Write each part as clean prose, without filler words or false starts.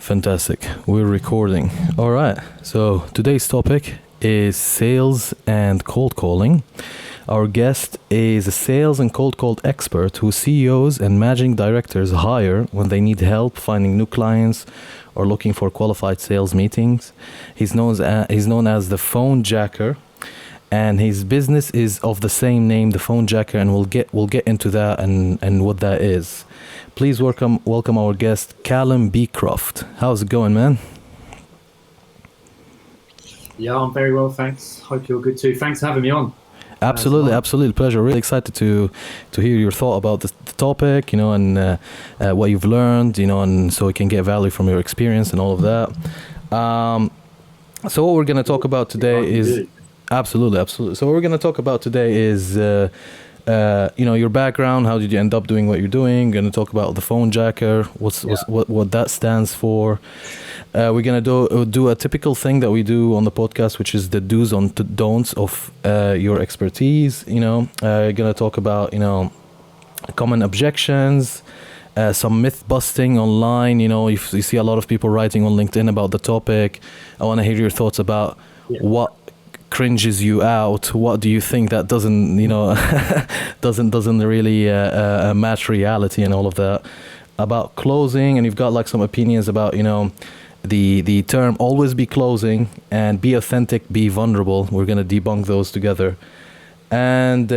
Fantastic. We're recording. All right. So today's topic is sales and cold calling. Our guest is a sales and cold call expert who CEOs and managing directors hire when they need help finding new clients or looking for qualified sales meetings. He's known as the Phone Jacker, and his business is of the same name, the Phone Jacker, and we'll get into that and what that is. Please welcome our guest, Callum Beecroft. How's it going, man? Yeah, I'm very well, thanks. Hope you're good too. Thanks for having me on. Absolutely, pleasure. Really excited to hear your thought about the topic, and what you've learned, and so we can get value from your experience and all of that. So what we're going to talk about today is absolutely. So what we're going to talk about today is your background. How did you end up doing what you're doing? We're going to talk about the Phone Jacker, what that stands for. We're going to do a typical thing that we do on the podcast, which is the do's and don'ts of your expertise. We're going to talk about, common objections, some myth busting online. You see a lot of people writing on LinkedIn about the topic. I want to hear your thoughts about what cringes you out. What do you think that doesn't doesn't really match reality and all of that about closing? And you've got like some opinions about the term always be closing and be authentic, be vulnerable. We're going to debunk those together. And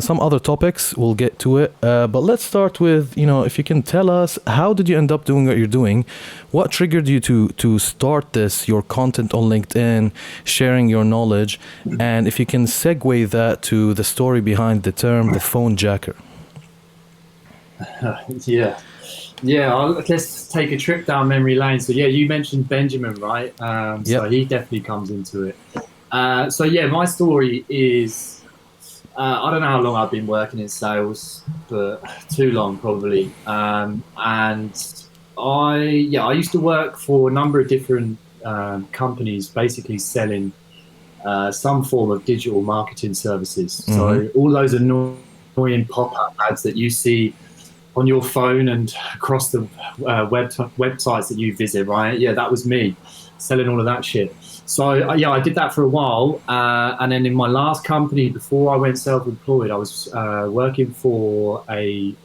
some other topics, we'll get to it. But let's start with, if you can tell us, how did you end up doing what you're doing? What triggered you to start your content on LinkedIn, sharing your knowledge? And if you can segue that to the story behind the term, the Phone Jacker. Let's take a trip down memory lane. So you mentioned Benjamin, right? So he definitely comes into it. My story is, I don't know how long I've been working in sales, but too long probably. And I used to work for a number of different companies, basically selling some form of digital marketing services. Mm-hmm. So all those annoying pop-up ads that you see on your phone and across the websites that you visit, right? Yeah, that was me selling all of that shit. So I did that for a while, and then in my last company before I went self-employed, I was working for a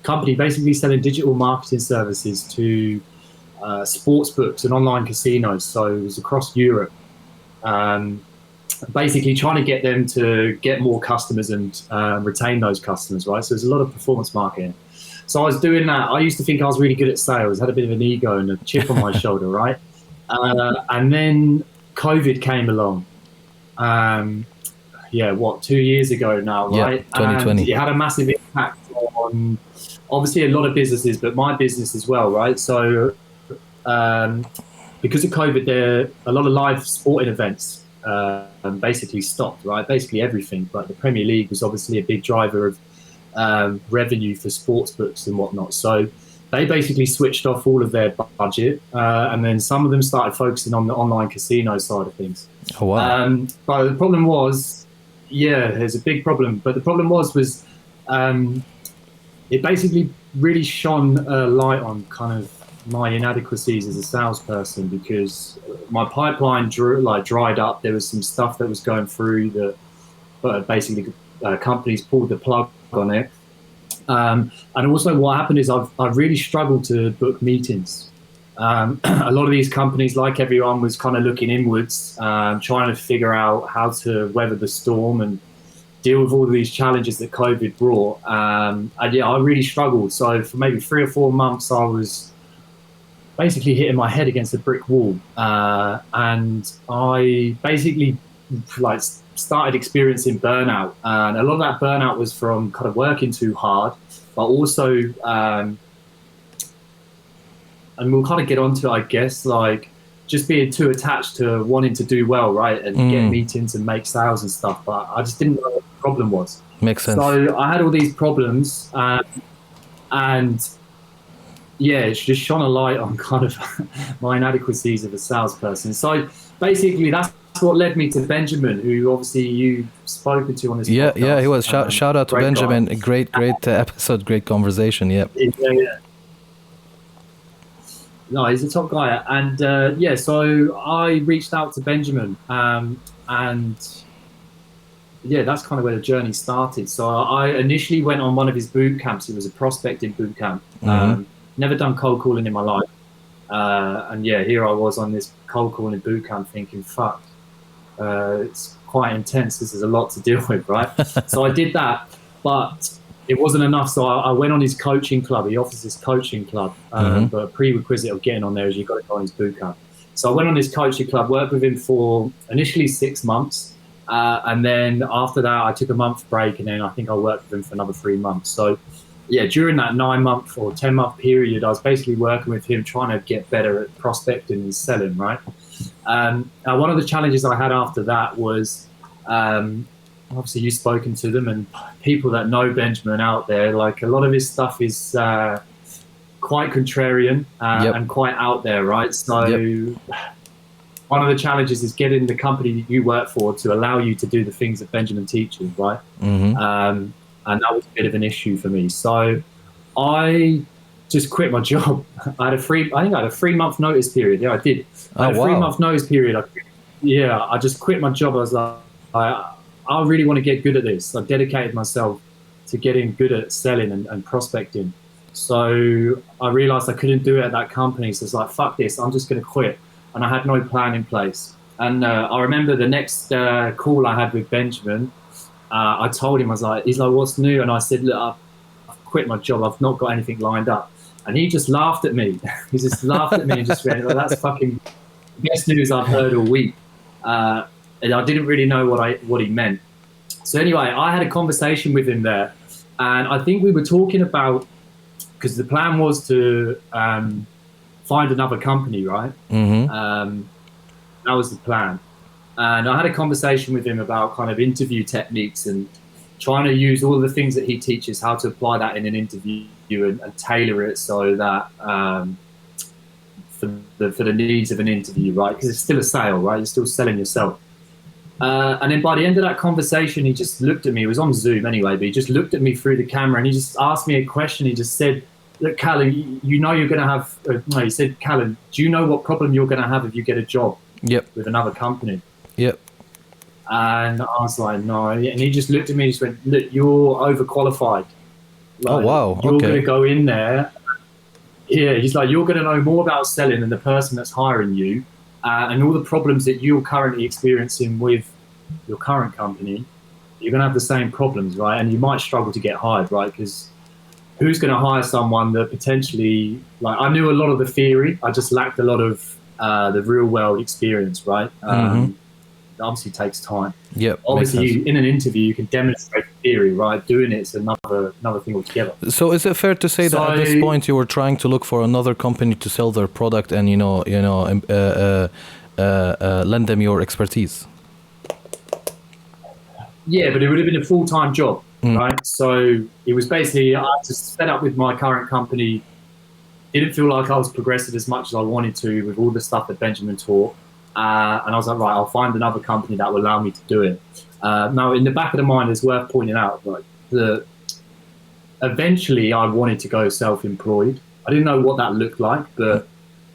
company basically selling digital marketing services to sports books and online casinos. So it was across Europe, basically trying to get them to get more customers and retain those customers, right? So there's a lot of performance marketing. So I was doing that. I used to think I was really good at sales, had a bit of an ego and a chip on my shoulder, right? And then COVID came along. 2 years ago now, right? 2020. And it had a massive impact on obviously a lot of businesses, but my business as well, right? So because of COVID, a lot of live sporting events basically stopped, right? Basically everything, but the Premier League was obviously a big driver of revenue for sports books and whatnot. So they basically switched off all of their budget, and then some of them started focusing on the online casino side of things. Oh, wow. But the problem was, there's a big problem. But the problem was it basically really shone a light on kind of my inadequacies as a salesperson, because my pipeline dried up. There was some stuff that was going through that basically companies pulled the plug on it. And also what happened is I've really struggled to book meetings. A lot of these companies, like everyone, was kind of looking inwards, trying to figure out how to weather the storm and deal with all of these challenges that COVID brought. I really struggled. So for maybe 3 or 4 months, I was basically hitting my head against a brick wall. And I basically started experiencing burnout, and a lot of that burnout was from kind of working too hard, but also and we'll kind of get onto it, I guess, just being too attached to wanting to do well, right, and get meetings and make sales and stuff, but I just didn't know what the problem was. Makes sense. So I had all these problems, and it just shone a light on kind of my inadequacies of a salesperson. So basically that's what led me to Benjamin, who obviously you've spoken to on this podcast. Yeah, he was. Shout out to Benjamin. Guy. Great episode, great conversation. Yeah. No, he's a top guy. And yeah, so I reached out to Benjamin, and yeah, that's kind of where the journey started. So I initially went on one of his boot camps. It was a prospecting boot camp. Never done cold calling in my life. And yeah, here I was on this cold calling boot camp thinking, fuck, it's quite intense. This is a lot to deal with, right? So I did that, but it wasn't enough. So I went on his coaching club. He offers this coaching club, but a prerequisite of getting on there is you've got to go on his boot camp. So I went on his coaching club, worked with him for initially 6 months. And then after that, I took a month break, and then I think I worked with him for another 3 months. So yeah, during that 9-month or 10-month period, I was basically working with him, trying to get better at prospecting and selling, right? One of the challenges I had after that was, obviously you've spoken to them, and people that know Benjamin out there, like a lot of his stuff is quite contrarian and quite out there, right? So one of the challenges is getting the company that you work for to allow you to do the things that Benjamin teaches, right? And that was a bit of an issue for me. So I just quit my job. I think I had a 3-month notice period. Yeah, I did. I had a 3-month notice period. I just quit my job. I was like, I really want to get good at this. I dedicated myself to getting good at selling and prospecting. So I realized I couldn't do it at that company. So it's like, fuck this, I'm just going to quit. And I had no plan in place. And I remember the next call I had with Benjamin, I told him, he's like, what's new? And I said, look, I've quit my job. I've not got anything lined up. And he just laughed at me. He just laughed at me and just went, that's fucking best news I've heard all week. And I didn't really know what he meant. So anyway, I had a conversation with him there. And I think we were talking about, because the plan was to find another company, right? That was the plan. And I had a conversation with him about kind of interview techniques and trying to use all the things that he teaches, how to apply that in an interview and tailor it so that for the needs of an interview, right? Because it's still a sale, right? You're still selling yourself. And then by the end of that conversation, he just looked at me. It was on Zoom anyway, but he just looked at me through the camera and he just asked me a question. He just said, look, Callum, you know you're going to have, no, he said, Callum, do you know what problem you're going to have if you get a job with another company? And I was like, no. And he just looked at me and just went, look, you're overqualified. Like, oh, wow. You're going to go in there. Yeah, he's like, you're going to know more about selling than the person that's hiring you. And all the problems that you're currently experiencing with your current company, you're going to have the same problems, right? And you might struggle to get hired, right? Because who's going to hire someone that potentially, like, I knew a lot of the theory, I just lacked a lot of the real world experience, right? It obviously takes time. Obviously, in an interview, you can demonstrate theory, right? Doing it's another thing altogether. So is it fair to say that at this point you were trying to look for another company to sell their product and lend them your expertise? Yeah, but it would have been a full-time job, right? So it was basically, I just fed up with my current company. Didn't feel like I was progressing as much as I wanted to with all the stuff that Benjamin taught. And I was like, right, I'll find another company that will allow me to do it. Now, in the back of the mind, it's worth pointing out, like, eventually I wanted to go self-employed. I didn't know what that looked like, but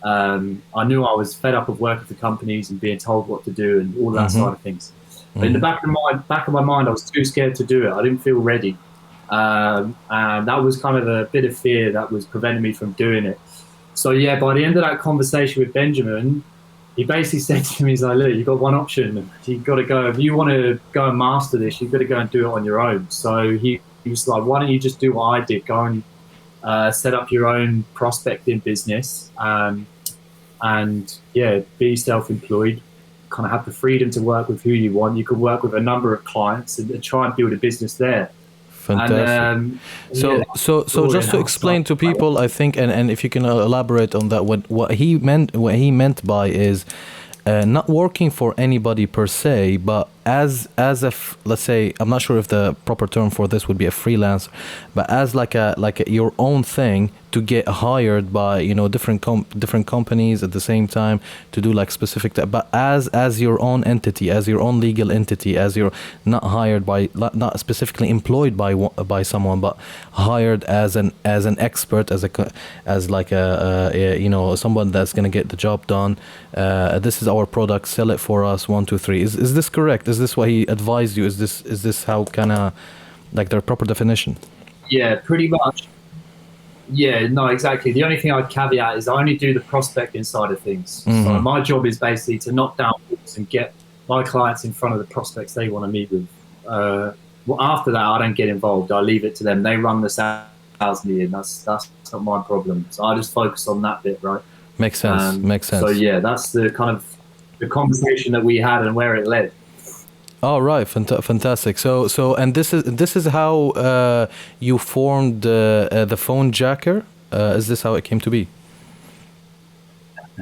I knew I was fed up of working for companies and being told what to do and all that side of things. But in the back of my mind, I was too scared to do it. I didn't feel ready. And that was kind of a bit of fear that was preventing me from doing it. So yeah, by the end of that conversation with Benjamin, he basically said to me, he's like, look, you've got one option. You've got to go, if you want to go and master this, you've got to go and do it on your own. So he was like, why don't you just do what I did? Go and set up your own prospecting business. And yeah, be self-employed, kind of have the freedom to work with who you want. You can work with a number of clients and try and build a business there. Fantastic. So just to explain to people, I think, and if you can elaborate on that, what he meant by is not working for anybody per se, but as let's say, I'm not sure if the proper term for this would be a freelancer, but as like your own thing to get hired by, you know, different companies at the same time to do like specific, but as your own entity, as your own legal entity, as you're not hired by, not specifically employed by someone, but hired as an expert, as like a you know, someone that's going to get the job done. This is our product, sell it for us, 1 2 3. Is this correct? Is this what he advised you? Is this how kind of like their proper definition? Yeah, pretty much. Yeah, no, exactly. The only thing I'd caveat is I only do the prospecting side of things. So my job is basically to knock down calls and get my clients in front of the prospects they want to meet with. Well, after that, I don't get involved. I leave it to them. They run the sales meeting. That's not my problem. So I just focus on that bit, right? Makes sense. Makes sense. So yeah, that's the kind of the conversation that we had and where it led. Oh, right. Fantastic. So, and this is how you formed the Phone Jacker. Is this how it came to be?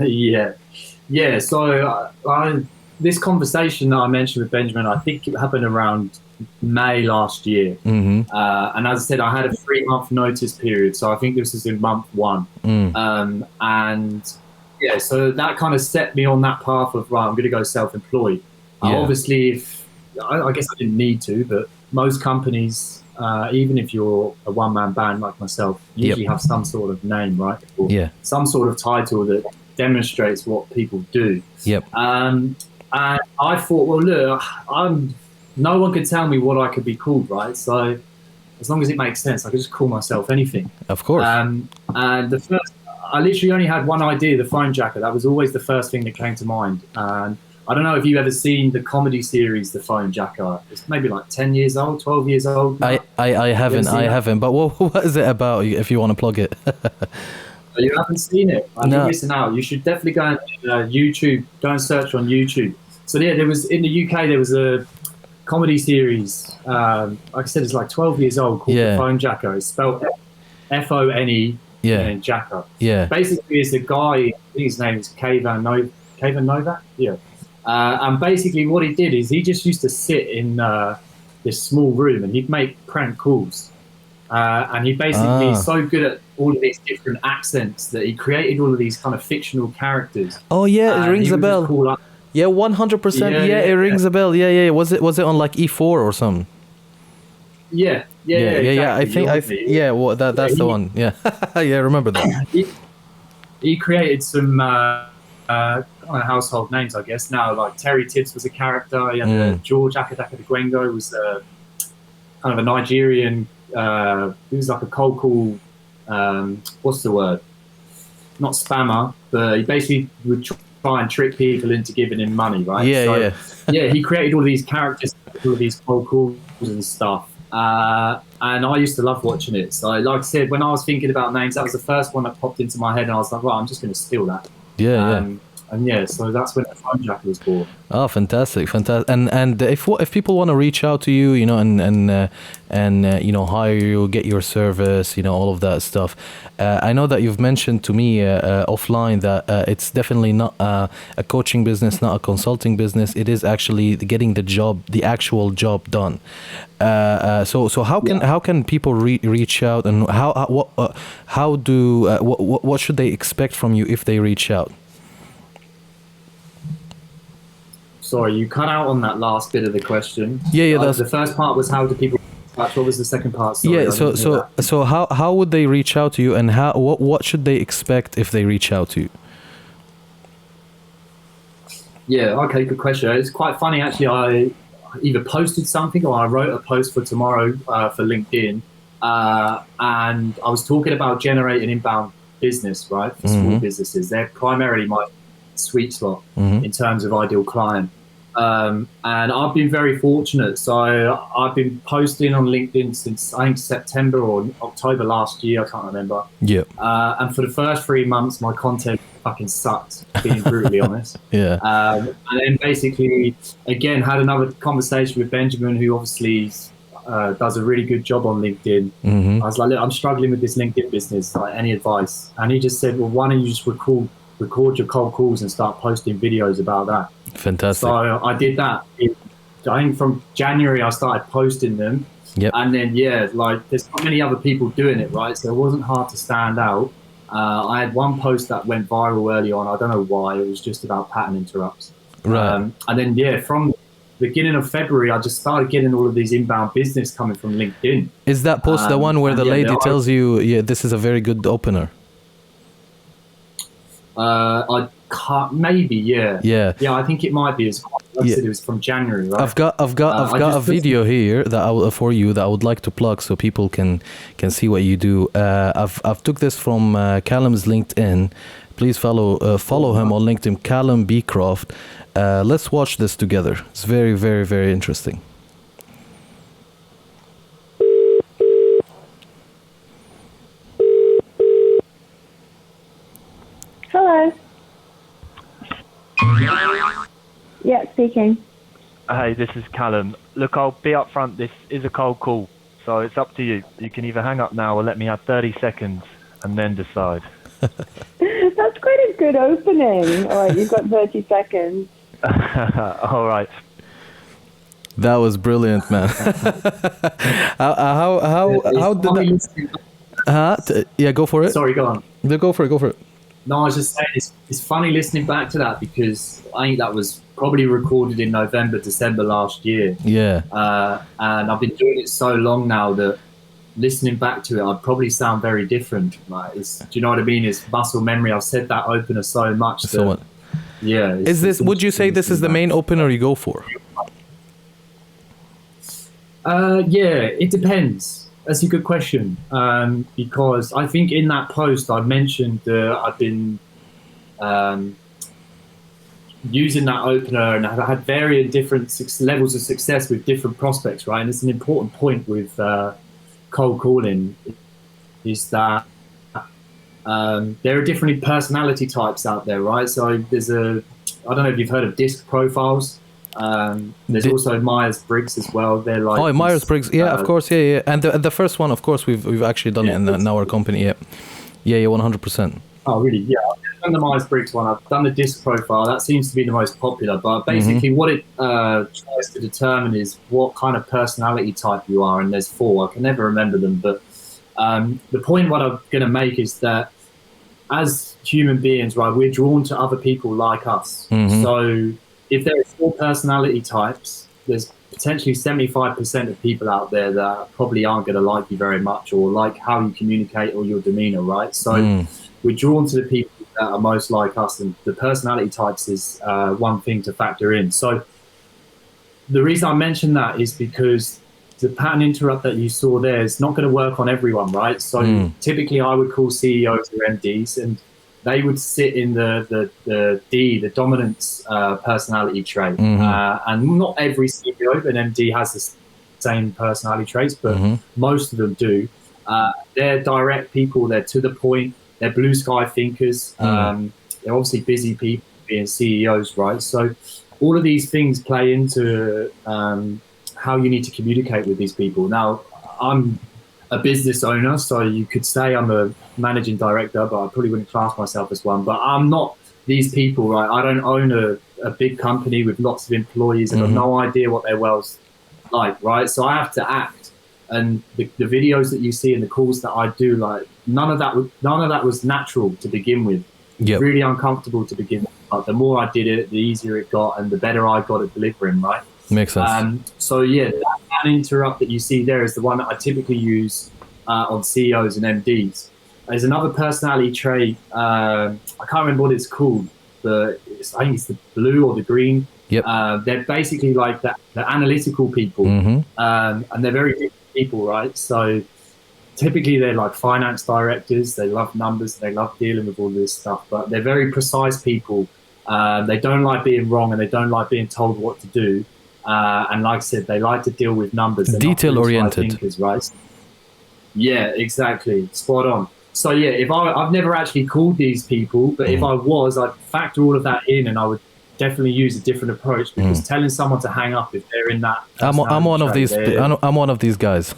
Yeah. So this conversation that I mentioned with Benjamin, I think it happened around May last year. And as I said, I had a 3-month notice period. So I think this is in month 1. And yeah, so that kind of set me on that path of, right, I'm going to go self-employed. Obviously, I guess I didn't need to, but most companies, even if you're a one-man band like myself, usually have some sort of name, right? Or some sort of title that demonstrates what people do. And I thought, well, look, no one could tell me what I could be called, right? So as long as it makes sense, I could just call myself anything. Of course. And I literally only had one idea, the Phone Jacker. That was always the first thing that came to mind. And I don't know if you've ever seen the comedy series, The Phone Jacker. It's maybe like 10 years old, 12 years old. I haven't. But what is it about, if you want to plug it? You haven't seen it? No. Listen out. You should definitely go on YouTube. Go and search on YouTube. So yeah, there was, in the UK, there was a comedy series. Like I said, it's like 12 years old, called The Phone Jacker. It's spelled Phone and Jacker. Basically, it's a guy, I think his name is Kayvan Novak. And basically what he did is he just used to sit in this small room and he'd make prank calls. And he basically is so good at all of these different accents that he created all of these kind of fictional characters. Oh yeah, it rings a bell. 100%. Yeah, it rings a bell. Yeah. Was it on like E4 or something? Yeah. Exactly. I think. Well, that's the one. Yeah, yeah, I remember that. He created some household names, I guess. Now, like Terry Tibbs was a character. He had George Akadaka de Gwengo was kind of a Nigerian. He was like a cold call. What's the word? Not spammer, but he basically would try and trick people into giving him money, right? Yeah, he created all these characters, all of these cold calls and stuff. And I used to love watching it. So, like I said, when I was thinking about names, that was the first one that popped into my head, and I was like, well, I'm just going to steal that. And yeah, so that's when the Phone Jacker was born. Oh, fantastic. And if people want to reach out to you, you know, and you know, hire you, get your service, you know, all of that stuff. I know that you've mentioned to me offline that it's definitely not a coaching business, not a consulting business. It is actually getting the actual job done. So how can people reach out, and what should they expect from you if they reach out? Sorry, you cut out on that last bit of the question. Yeah. That's the first part was how do people touch? What was the second part? Sorry, so how would they reach out to you, and what should they expect if they reach out to you? Yeah, okay, good question. It's quite funny actually. I either posted something or I wrote a post for tomorrow for LinkedIn, and I was talking about generating inbound business, right, for small businesses. They're primarily my sweet spot in terms of ideal client. And I've been very fortunate. So I've been posting on LinkedIn since I think September or October last year. I can't remember. And for the first 3 months, my content fucking sucked, being brutally honest. And then basically, again, had another conversation with Benjamin, who obviously does a really good job on LinkedIn. I was like, look, I'm struggling with this LinkedIn business. Like, any advice? And he just said, well, why don't you just record your cold calls and start posting videos about that. Fantastic. So I did that I think from January I started posting them. Yep. And then, like there's not many other people doing it, right? So it wasn't hard to stand out. I had one post that went viral early on. I don't know why. It was just about pattern interrupts. Right. And then, from the beginning of February, I just started getting all of these inbound business coming from LinkedIn. Is that post the one where the lady tells you, yeah, this is a very good opener? I can't, maybe, yeah. I think it might be. Like I said, it was from January, right? I've got a video here that for you that I would like to plug so people can see what you do. I've took this from Callum's LinkedIn. Please follow him on LinkedIn, Callum Beecroft. Let's watch this together. It's very, very, very interesting. Hello. Yeah, speaking. Hey, this is Callum. Look, I'll be up front. This is a cold call, so it's up to you. You can either hang up now or let me have 30 seconds and then decide. That's quite a good opening. All right, you've got 30 seconds. All right. That was brilliant, man. How did that? Yeah, go for it. Sorry, go on. Go for it. No, I was just saying it's funny listening back to that because I think that was probably recorded in November, December last year. Yeah. And I've been doing it so long now that listening back to it, I'd probably sound very different. Like, do you know what I mean? It's muscle memory. I've said that opener so much. That, yeah. Would you say this is the main opener you go for? Yeah, it depends. That's a good question, because I think in that post I mentioned I've been using that opener and I've had varying different levels of success with different prospects, right? And it's an important point with cold calling is that there are different personality types out there, right? So I don't know if you've heard of DISC profiles. There's also Myers-Briggs as well. They're like Myers-Briggs, yeah, of course, yeah. And the first one, of course, we've actually done it in our company, yeah, 100%. Oh, really? Yeah, I've done the Myers-Briggs one. I've done the DISC profile. That seems to be the most popular. But basically, what it tries to determine is what kind of personality type you are. And there's 4. I can never remember them. But the point what I'm going to make is that as human beings, right, we're drawn to other people like us. So if there are 4 personality types, there's potentially 75% of people out there that probably aren't going to like you very much or like how you communicate or your demeanor, right? So we're drawn to the people that are most like us, and the personality types is one thing to factor in. So the reason I mention that is because the pattern interrupt that you saw there is not going to work on everyone, right? So typically I would call CEOs or MDs, and they would sit in the dominance personality trait. And not every CEO and MD has the same personality traits, but most of them do. They're direct people, they're to the point, they're blue sky thinkers. They're obviously busy people being CEOs, right? So all of these things play into how you need to communicate with these people. Now, I'm a business owner, so you could say I'm a managing director, but I probably wouldn't class myself as one. But I'm not these people, right? I don't own a big company with lots of employees and I've no idea what their world's like, right? So I have to act. And the videos that you see and the calls that I do, like none of that was natural to begin with. Really uncomfortable to begin with. But the more I did it, the easier it got and the better I got at delivering, right? Makes sense. So yeah, that interrupt that you see there is the one that I typically use on CEOs and MDs. There's another personality trait. I can't remember what it's called, but I think it's the blue or the green. They're basically like the analytical people, and they're very different people, right? So typically they're like finance directors. They love numbers. They love dealing with all this stuff, but they're very precise people. They don't like being wrong and they don't like being told what to do. And like I said, they like to deal with numbers. Detail oriented. Thinkers, right? Yeah, exactly. Spot on. So yeah, I've never actually called these people, but if I was, I'd factor all of that in and I would definitely use a different approach because telling someone to hang up if they're in that. I'm one of these. I'm one of these guys.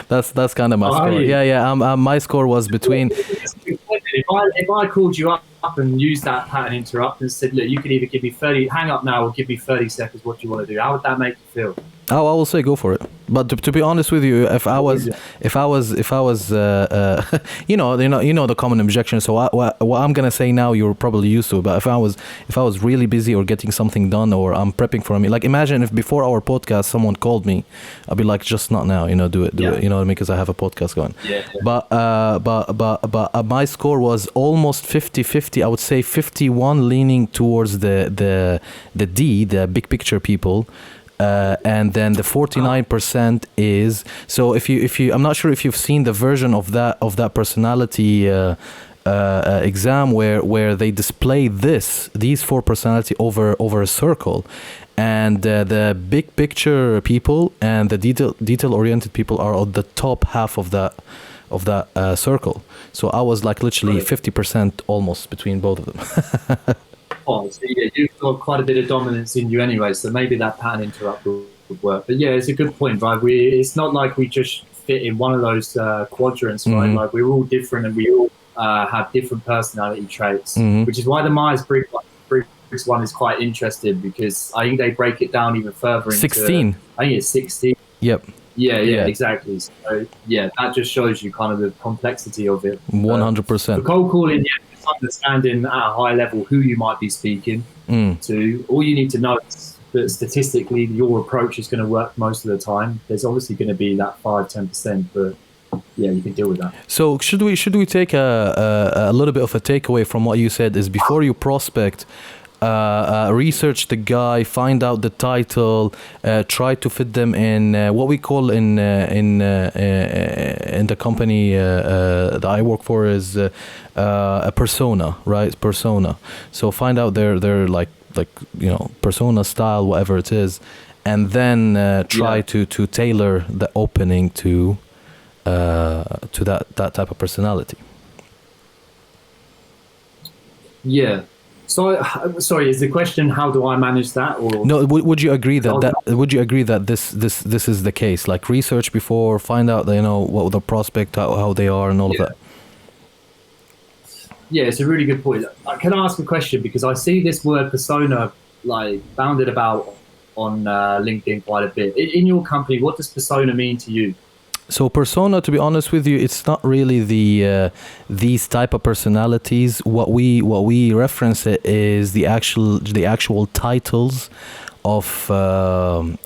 that's kind of my score. Yeah. My score was between. If I called you up and used that pattern interrupt and said, look, you could either give me 30, hang up now, or give me 30 seconds. What do you want to do? How would that make you feel? Oh, I will say go for it. But to be honest with you, if I was, you know the common objection. So what I'm gonna say now, you're probably used to. But if I was really busy or getting something done, or I'm prepping for a meeting, like imagine if before our podcast someone called me, I'd be like, just not now, do it, you know what I mean? Because I have a podcast going. Yeah. But my score was almost 50-50. I would say 51 leaning towards the big picture people. And then the 49% is, so if you I'm not sure if you've seen the version of that personality exam where they display these 4 personality over a circle, and the big picture people and the detail oriented people are on the top half of that circle. So I was like literally 50% almost between both of them. So yeah, you've got quite a bit of dominance in you anyway, so maybe that pattern interrupt would work. But yeah, it's a good point, right? It's not like we just fit in one of those quadrants, right? Mm-hmm. Like we're all different and we all have different personality traits, which is why the Myers-Briggs one is quite interesting, because I think they break it down even further into 16. I think it's 16. Yep. Yeah, exactly. So yeah, that just shows you kind of the complexity of it. 100%. For cold calling, understanding at a high level who you might be speaking to. All you need to know is that statistically your approach is going to work most of the time. There's obviously going to be that 5-10%, but yeah, you can deal with that. So should we take a little bit of a takeaway from what you said, is before you prospect, research the guy, find out the title, try to fit them in what we call in the company that I work for is a persona, right? Persona. So find out their like persona style, whatever it is, and then try to tailor the opening to that type of personality. Yeah. So, sorry, is the question how do I manage that? Or no, would you agree that this is the case? Like research before, find out what the prospect, how they are, and all of that. Yeah, it's a really good point. Can I ask a question, because I see this word persona like bounded about on LinkedIn quite a bit. In your company, what does persona mean to you? So persona, to be honest with you, it's not really these type of personalities. What we reference it is the actual titles of the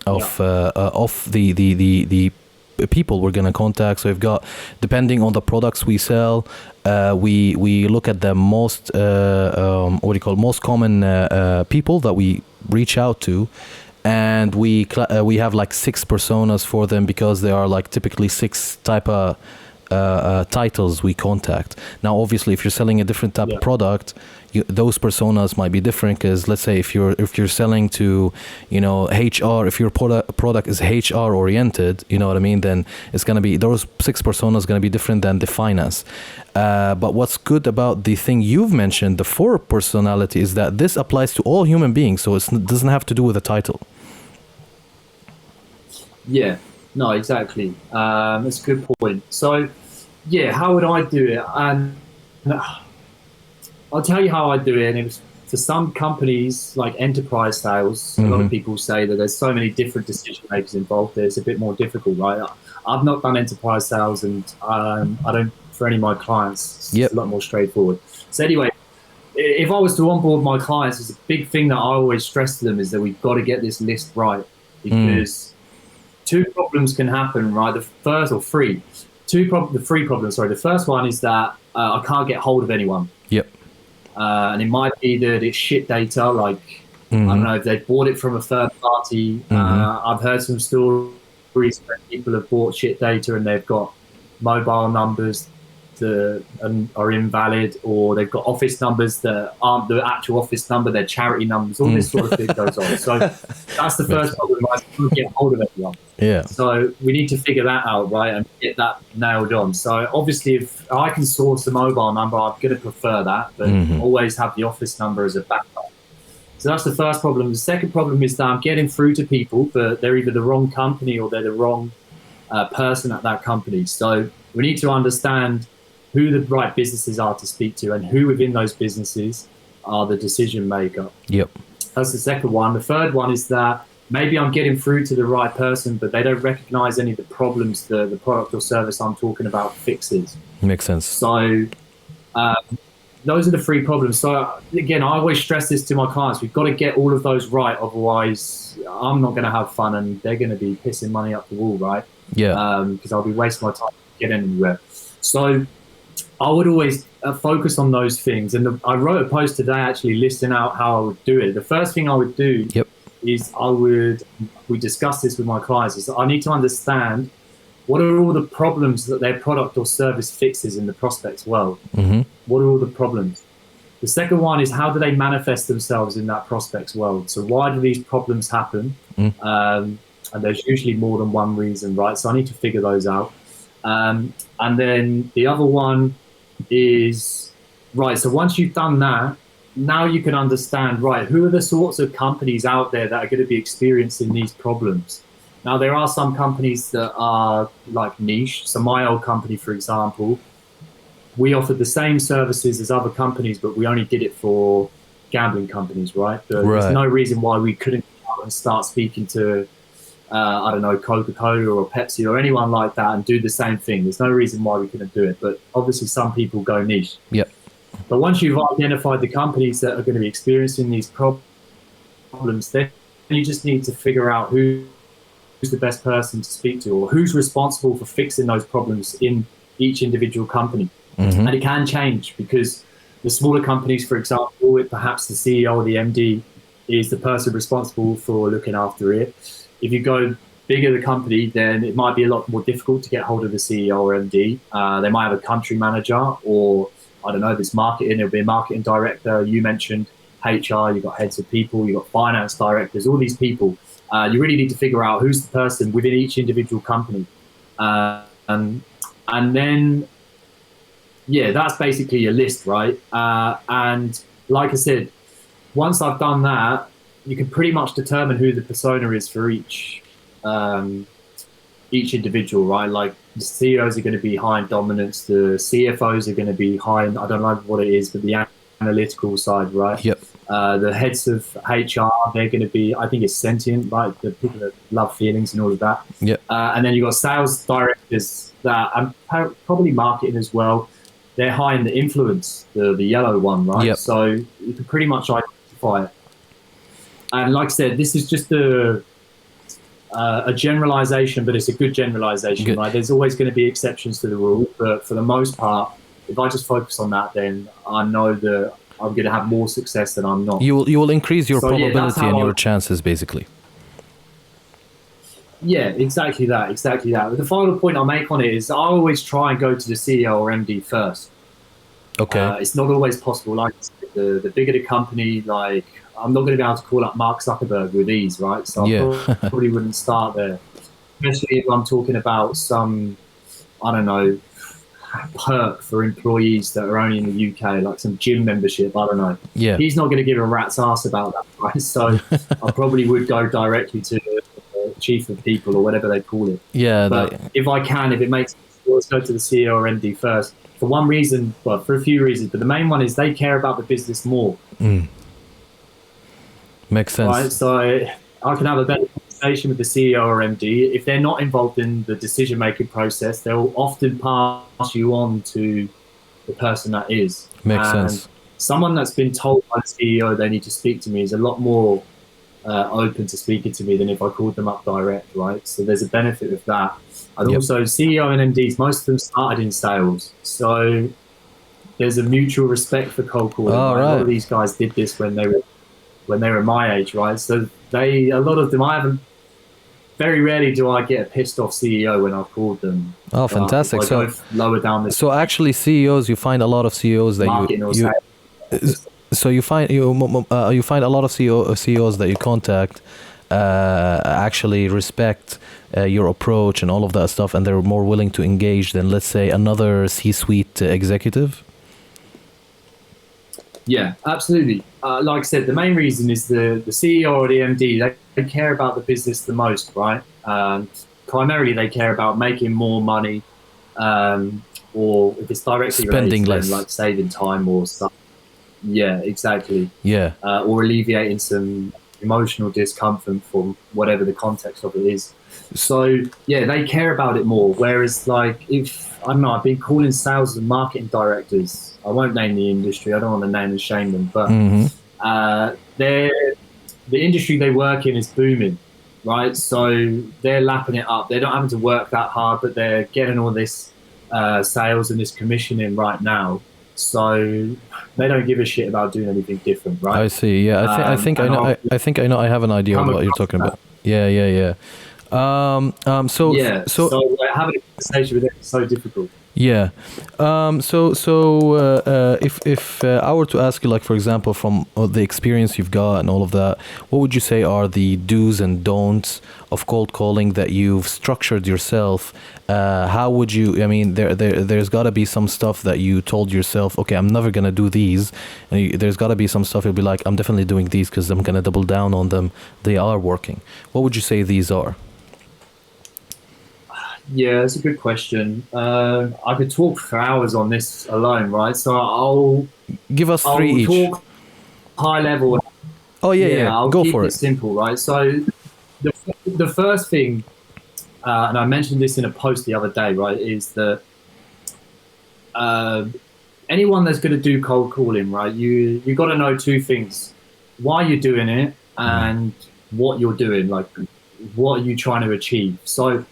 people we're gonna contact. So we've got, depending on the products we sell, we look at the most most common people that we reach out to. And we have like 6 personas for them, because there are like typically 6 type of titles we contact. Now, obviously, if you're selling a different type of product, those personas might be different. Because let's say if you're selling to HR, if your product is HR oriented, you know what I mean, then it's gonna be, those 6 personas gonna be different than the finance. But what's good about the thing you've mentioned, the 4 personality, is that this applies to all human beings, so it doesn't have to do with the title. Yeah, no, exactly. That's a good point. So, yeah, how would I do it? And I'll tell you how I do it. And it was, for some companies, like enterprise sales, a lot of people say that there's so many different decision makers involved that it's a bit more difficult, right? I've not done enterprise sales, and I don't for any of my clients. It's a lot more straightforward. So anyway, if I was to onboard my clients, it's a big thing that I always stress to them, is that we've got to get this list right, because 2 problems can happen, right? The first, or 3. The 3 problems, sorry. The first one is that I can't get hold of anyone. Yep. And it might be that it's shit data, like, I don't know, if they bought it from a third party. I've heard some stories where people have bought shit data and they've got mobile numbers that are invalid, or they've got office numbers that aren't the actual office number, they're charity numbers, all this sort of thing goes on. So that's the first problem, I can't get hold of anyone. Yeah. So we need to figure that out, right, and get that nailed on. So obviously, if I can source a mobile number, I'm going to prefer that, but always have the office number as a backup. So that's the first problem. The second problem is that I'm getting through to people, but they're either the wrong company or they're the wrong person at that company. So we need to understand who the right businesses are to speak to and who within those businesses are the decision maker. Yep. That's the second one. The third one is that maybe I'm getting through to the right person, but they don't recognize any of the problems the product or service I'm talking about fixes. Makes sense. So those are the three problems. So again, I always stress this to my clients. We've got to get all of those right. Otherwise, I'm not going to have fun and they're going to be pissing money up the wall, right? Yeah. Because I'll be wasting my time getting anywhere. So I would always focus on those things. And I wrote a post today actually listing out how I would do it. The first thing I would do is we discussed this with my clients, is I need to understand what are all the problems that their product or service fixes in the prospect's world. Mm-hmm. What are all the problems? The second one is how do they manifest themselves in that prospect's world? So why do these problems happen? And there's usually more than one reason, right? So I need to figure those out. And then the other one is, right, so once you've done that, now you can understand, right, who are the sorts of companies out there that are going to be experiencing these problems? Now, there are some companies that are like niche. So my old company, for example, we offered the same services as other companies, but we only did it for gambling companies, right? There's no reason why we couldn't go out and start speaking to, I don't know, Coca-Cola or Pepsi or anyone like that and do the same thing. There's no reason why we couldn't do it. But obviously some people go niche. Yep. But once you've identified the companies that are going to be experiencing these problems, then you just need to figure out who's the best person to speak to or who's responsible for fixing those problems in each individual company. Mm-hmm. And it can change because the smaller companies, for example, perhaps the CEO or the MD is the person responsible for looking after it. If you go bigger the company, then it might be a lot more difficult to get hold of the CEO or MD. They might have a country manager or, I don't know, if it's marketing, there'll be a marketing director. You mentioned HR, you've got heads of people, you've got finance directors, all these people. You really need to figure out who's the person within each individual company. And then, yeah, that's basically your list, right? And like I said, once I've done that, you can pretty much determine who the persona is for each individual, right? Like the CEOs are going to be high in dominance, the CFOs are going to be high in, I don't know what it is, but the analytical side, right? Yep. The heads of HR, they're going to be, I think it's sentient, right? The people that love feelings and all of that. Yep. And then you've got sales directors that, and probably marketing as well. They're high in the influence, the yellow one, right? Yep. So you can pretty much identify it. And like I said, this is just a generalization, but it's a good generalization, right? There's always going to be exceptions to the rule, but for the most part, if I just focus on that, then I know that I'm going to have more success than I'm not. You will increase your probability and your chances, basically. Yeah, exactly that. But the final point I'll make on it is I always try and go to the CEO or MD first. Okay. It's not always possible. Like the bigger the company, like I'm not going to be able to call up Mark Zuckerberg with ease, right? So I probably wouldn't start there, especially if I'm talking about some, I don't know, perk for employees that are only in the UK, like some gym membership, I don't know. Yeah. He's not going to give a rat's ass about that, right? So I probably would go directly to the chief of people or whatever they call it. Yeah. But if I can, if it makes sense, let's go to the CEO or MD first. For one reason, well, for a few reasons, but the main one is they care about the business more. Makes sense. Right? So I can have a better conversation with the CEO or MD. If they're not involved in the decision-making process, they'll often pass you on to the person that is. Makes sense. Someone that's been told by the CEO they need to speak to me is a lot more open to speaking to me than if I called them up direct, right? So there's a benefit of that. And also CEO and MDs, most of them started in sales. So there's a mutual respect for cold calling. Oh, right. A lot of these guys did this when they were my age, right? So a lot of them, very rarely do I get a pissed off CEO when I've called them. Oh, fantastic. So lower down the So actually CEOs, you find a lot of CEOs that you find a lot of CEOs that you contact actually respect your approach and all of that stuff, and they're more willing to engage than, let's say, another C-suite executive. Yeah, absolutely. Like I said, the main reason is the CEO or the MD, they care about the business the most, right? Primarily, they care about making more money, or if it's directly spending related to less, them, like saving time or stuff. Yeah, exactly. yeah, Or alleviating some emotional discomfort from whatever the context of it is. So yeah, they care about it more. Whereas like if I don't know, I've been calling sales and marketing directors. I won't name the industry. I don't want to name and shame them, but they're the industry they work in is booming, right? So they're lapping it up. They're not having to work that hard, but they're getting all this sales and this commission in right now. So they don't give a shit about doing anything different, right? I see. Yeah, I think I know. I think I know. I have an idea of what you're talking about. Yeah, yeah, yeah. So having a conversation with them is so difficult. Yeah. If I were to ask you, like, for example, from the experience you've got and all of that, what would you say are the do's and don'ts of cold calling that you've structured yourself? How would you, I mean, there's got to be some stuff that you told yourself, okay, I'm never going to do these. And there's got to be some stuff you'll be like, I'm definitely doing these because I'm going to double down on them. They are working. What would you say these are? Yeah, that's a good question. I could talk for hours on this alone, right? So I'll give us three each. Talk high level. Oh yeah. I'll go keep for it simple, right? So the first thing, and I mentioned this in a post the other day, right, is that anyone that's going to do cold calling, right, you got to know two things: why you're doing it and what you're doing. Like, what are you trying to achieve? So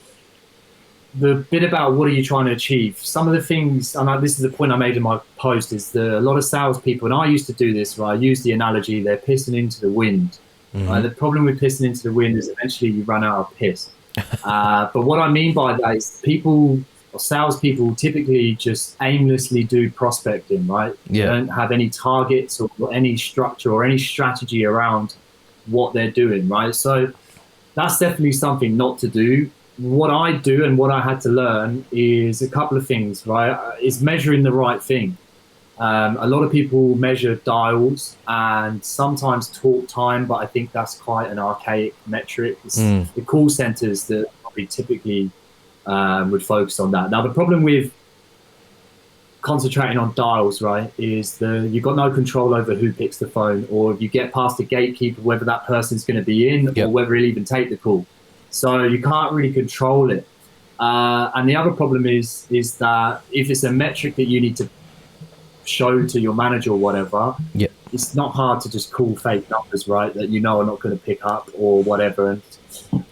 the bit about what are you trying to achieve, some of the things, and this is the point I made in my post, is that a lot of salespeople, and I used to do this, right, I use the analogy, they're pissing into the wind. Right? The problem with pissing into the wind is eventually you run out of piss. But what I mean by that is people, or salespeople, typically just aimlessly do prospecting, right? Yeah. They don't have any targets or any structure or any strategy around what they're doing, right? So that's definitely something not to do. What I do and what I had to learn is a couple of things, right? Is measuring the right thing. A lot of people measure dials and sometimes talk time, but I think that's quite an archaic metric. It's the call centers that probably typically would focus on that. Now, the problem with concentrating on dials, right, is you've got no control over who picks the phone, or if you get past the gatekeeper, whether that person's going to be in or whether he'll even take the call. So you can't really control it. And the other problem is that if it's a metric that you need to show to your manager or whatever, it's not hard to just call fake numbers, right, that you know are not going to pick up or whatever. And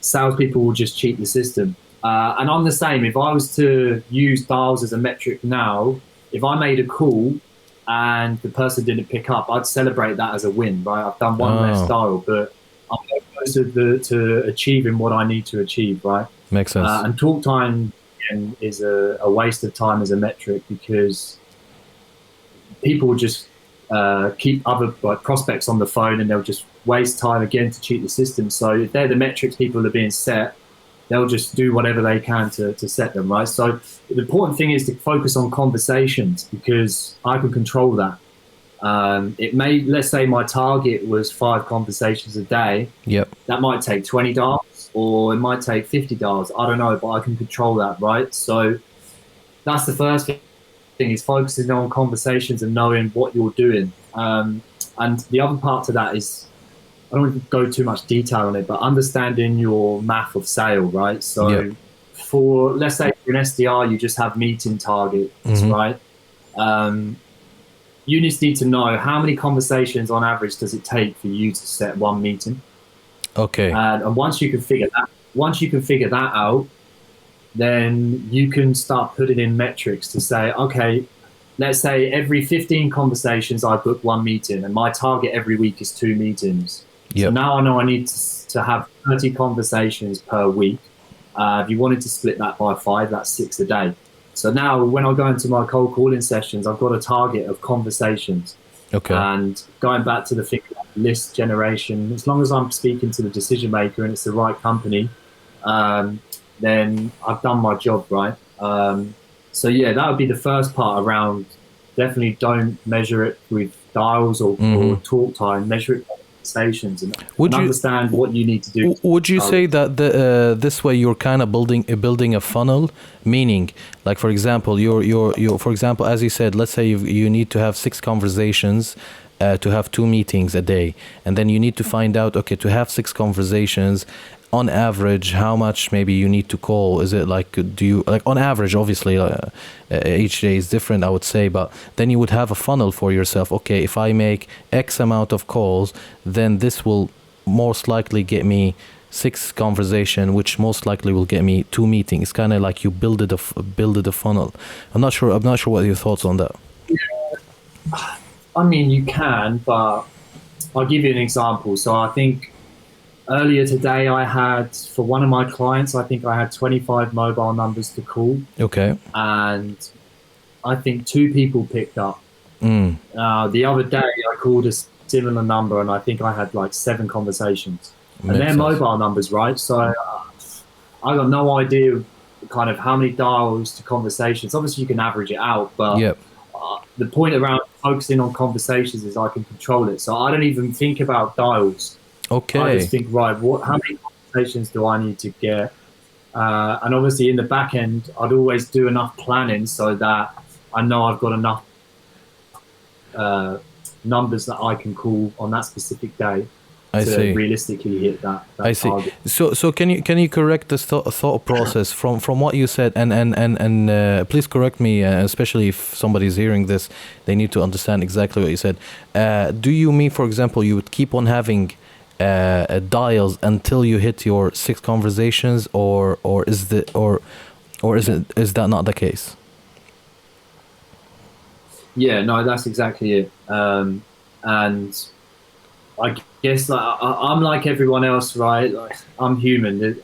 salespeople will just cheat the system. And I'm the same. If I was to use dials as a metric now, if I made a call and the person didn't pick up, I'd celebrate that as a win, right? I've done one less dial, but I'm closer to achieving what I need to achieve, right? Makes sense. And talk time again, is a waste of time as a metric, because people will just keep other prospects on the phone and they'll just waste time again to cheat the system. So if they're the metrics people are being set, they'll just do whatever they can to set them, right? So the important thing is to focus on conversations, because I can control that. Let's say my target was 5 conversations a day. That might take 20 dials, or it might take 50 dials. I don't know, but I can control that, right? So that's the first thing, is focusing on conversations and knowing what you're doing. And the other part to that is, I don't want to go too much detail on it, but understanding your math of sale, right? So let's say for an SDR, you just have meeting targets, right? You just need to know how many conversations on average does it take for you to set one meeting. Okay. And once you can figure that out, then you can start putting in metrics to say, okay, let's say every 15 conversations I book one meeting, and my target every week is 2 meetings. So now I know I need to have 30 conversations per week. If you wanted to split that by 5, that's 6 a day. So now when I go into my cold calling sessions, I've got a target of conversations. Okay. And going back to the thing about list generation, as long as I'm speaking to the decision maker and it's the right company, then I've done my job, right? So yeah, that would be the first part around. Definitely don't measure it with dials or talk time. Measure it conversations and Would you- understand what you need to do. Would you say that this way you're kind of building a funnel, meaning, like for example, you're for example, as you said, let's say you need to have 6 conversations to have 2 meetings a day, and then you need to find out, okay, to have 6 conversations, on average, how much maybe you need to call? Is it like, do you, like on average, obviously, each day is different, I would say, but then you would have a funnel for yourself. Okay, if I make X amount of calls, then this will most likely get me 6 conversation, which most likely will get me 2 meetings. Kind of like you build it a funnel. I'm not sure what are your thoughts on that. I mean, you can, but I'll give you an example. So I think earlier today I had, for one of my clients, I think I had 25 mobile numbers to call. Okay. And I think 2 people picked up. Mm. The other day I called a similar number and I think I had like 7 conversations. And they're mobile numbers, right? So I got no idea kind of how many dials to conversations. Obviously you can average it out, but Yep. The point around focusing on conversations is I can control it. So I don't even think about dials. Okay. I just think, right, how many conversations do I need to get? And obviously in the back end, I'd always do enough planning so that I know I've got enough numbers that I can call on that specific day to realistically hit that I see. target. So can you correct this thought process from what you said, and please correct me, especially if somebody's hearing this, they need to understand exactly what you said. Do you mean, for example, you would keep on having dials until you hit your 6 conversations, or is that not the case? Yeah, no, that's exactly it. And I guess I'm like everyone else, right? Like, I'm human.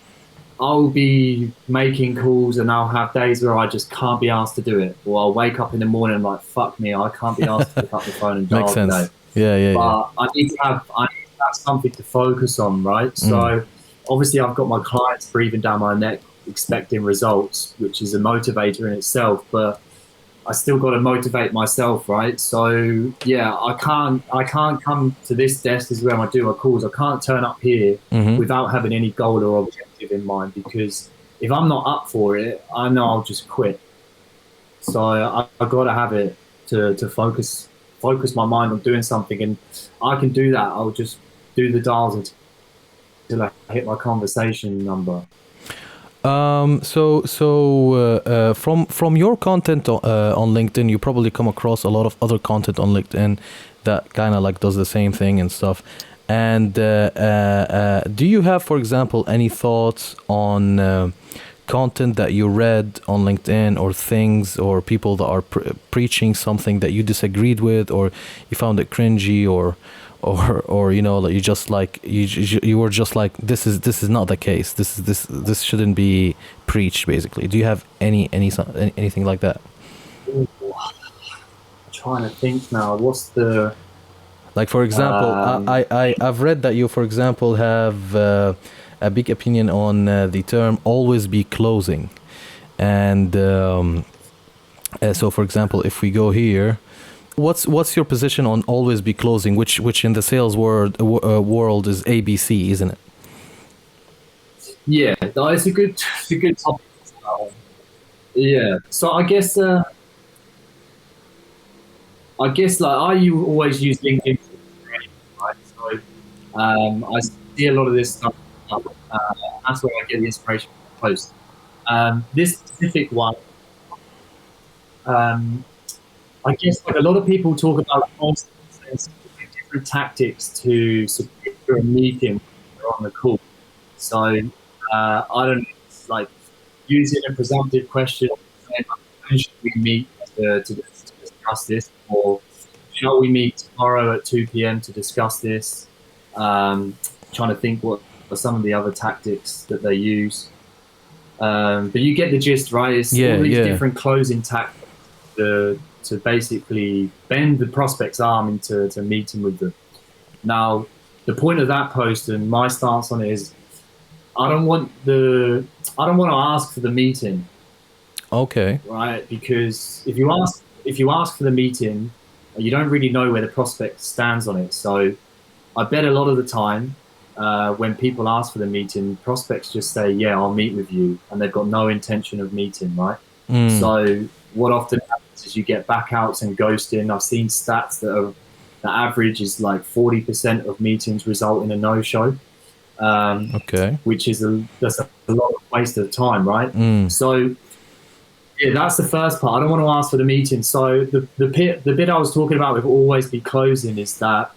I'll be making calls and I'll have days where I just can't be asked to do it. Or I'll wake up in the morning and I'm like, fuck me, I can't be asked to pick up the phone and dial Makes sense. today. Yeah. But I need to have something to focus on, right? So obviously I've got my clients breathing down my neck, expecting results, which is a motivator in itself, but I still got to motivate myself, right? So yeah, I can't come to this desk. This is where I do my calls. I can't turn up here without having any goal or objective in mind, because if I'm not up for it, I know I'll just quit. So I got to have it to focus my mind on doing something, and I can do that. I'll just do the dials until I hit my conversation number. From your content on LinkedIn, you probably come across a lot of other content on LinkedIn that kind of like does the same thing and stuff. And do you have, for example, any thoughts on content that you read on LinkedIn, or things or people that are preaching something that you disagreed with, or you found it cringy, or you know, like you were just like, this is not the case, this shouldn't be preached, basically? Do you have anything like that? I'm trying to think now. What's the, like, for example, I've read that you, for example, have a big opinion on the term always be closing, and so for example, if we go here, what's your position on always be closing, which in the sales world is ABC, isn't it? Yeah, it's a good topic. Yeah, so I guess like I always use LinkedIn, right? So I see a lot of this stuff. That's where I get the inspiration from the post. This specific one, I guess like a lot of people talk about different tactics to secure a meeting when they're on the call. So I don't know, like using a presumptive question, saying, when should we meet to discuss this, or shall we meet tomorrow at 2 p.m. to discuss this? Trying to think what are some of the other tactics that they use. But you get the gist, right? It's all these different closing tactics to basically bend the prospect's arm into meeting with them. Now, the point of that post and my stance on it is, I don't want to ask for the meeting. Okay. Right, because if you ask for the meeting, you don't really know where the prospect stands on it. So I bet a lot of the time when people ask for the meeting, prospects just say, yeah, I'll meet with you, and they've got no intention of meeting, right? So what often happens is you get backouts and ghosting. I've seen stats that the average is like 40% of meetings result in a no-show, which is that's a lot of waste of time, right? So yeah, that's the first part. I don't want to ask for the meeting. So the bit I was talking about with always be closing is that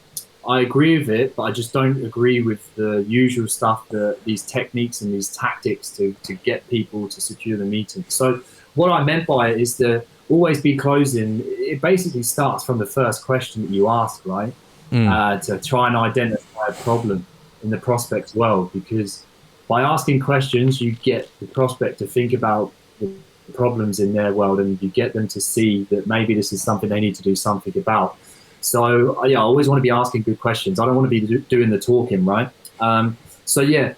I agree with it, but I just don't agree with the usual stuff, these techniques and these tactics to get people to secure the meeting. So what I meant by it is the always be closing. It basically starts from the first question that you ask, right? To try and identify a problem in the prospect's world, because by asking questions, you get the prospect to think about the problems in their world, and you get them to see that maybe this is something they need to do something about. So yeah, I always want to be asking good questions. I don't want to be doing the talking, right? So yeah,